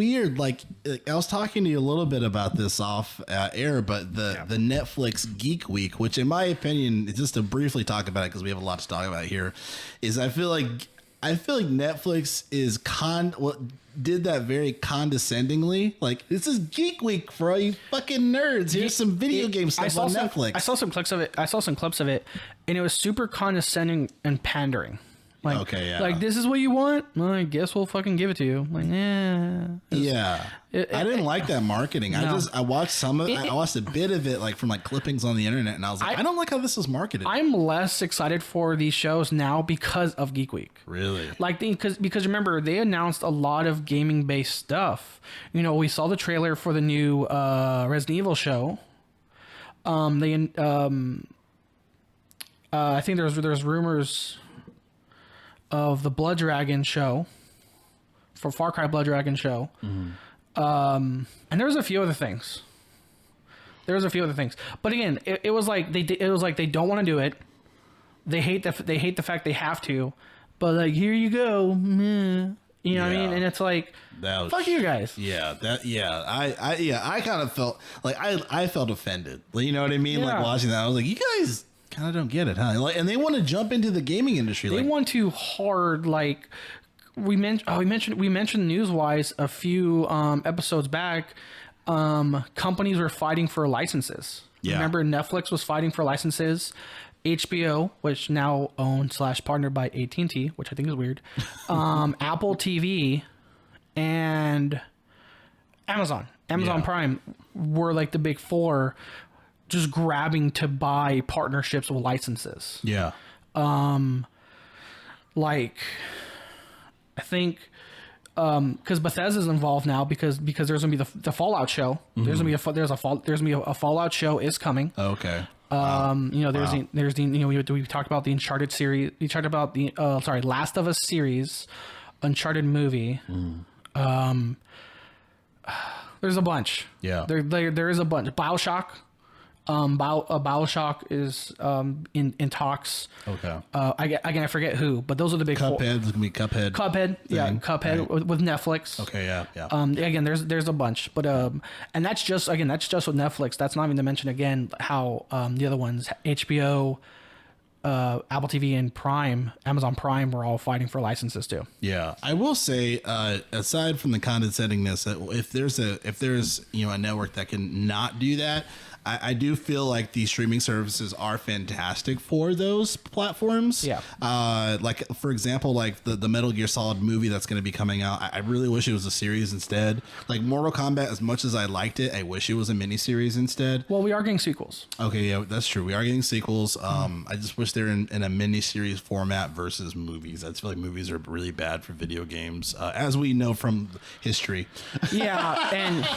weird. Like I was talking to you a little bit about this off air, but the Netflix Geek Week, which in my opinion, just to briefly talk about it because we have a lot to talk about here, is I feel like Netflix is did that very condescendingly. Like, this is Geek Week for all you fucking nerds. Here's some video game stuff on Netflix. I saw some clips of it, and it was super condescending and pandering. Like, okay, yeah. Like, this is what you want? Well, I guess we'll fucking give it to you. Like, yeah. I didn't like that marketing. No. I watched some of it. I watched a bit of it, like from like clippings on the internet, and I was like, I don't like how this is marketed. I'm less excited for these shows now because of Geek Week. Really? Like, because remember, they announced a lot of gaming based stuff. You know, we saw the trailer for the new Resident Evil show. I think there's rumors of the Blood Dragon show, for Far Cry Blood Dragon show. And there was a few other things. But again, it was like they don't want to do it. They hate the fact they have to. But like, here you go. Meh. You know what I mean? And it's like, fuck you guys. Yeah, I kind of felt like I felt offended. You know what I mean? Yeah. Like watching that, I was like, you guys kind of don't get it, huh? Like, and they want to jump into the gaming industry. They want to hard, like we mentioned news-wise a few episodes back. Companies were fighting for licenses. Yeah. Remember, Netflix was fighting for licenses. HBO, which now owned / partnered by AT&T, which I think is weird. Apple TV and Amazon Prime were like the big four, just grabbing to buy partnerships with licenses. Yeah. Like, I think because Bethesda's involved now because there's gonna be the Fallout show. Mm-hmm. There's gonna be a Fallout show is coming. Okay. You know, there's the you know, we talked about the Uncharted series. We talked about the Last of Us series, Uncharted movie. There's a bunch. Yeah. There is a bunch. BioShock. BioShock is in talks. Okay. I forget who, but those are the big four. Cuphead's gonna be Cuphead. Cuphead, yeah, Cuphead right. with Netflix. Okay, yeah. Again, there's a bunch, but and that's just with Netflix. That's not even to mention again how the other ones, HBO, Apple TV, and Prime, Amazon Prime, were all fighting for licenses too. Yeah, I will say, aside from the condescendingness, if there's a network that can not do that. I do feel like these streaming services are fantastic for those platforms. Yeah. Like, for example, like the Metal Gear Solid movie that's going to be coming out. I really wish it was a series instead. Like Mortal Kombat, as much as I liked it, I wish it was a miniseries instead. Well, we are getting sequels. Okay, yeah, that's true. We are getting sequels. I just wish they're in a miniseries format versus movies. I just feel like movies are really bad for video games, as we know from history. Yeah, and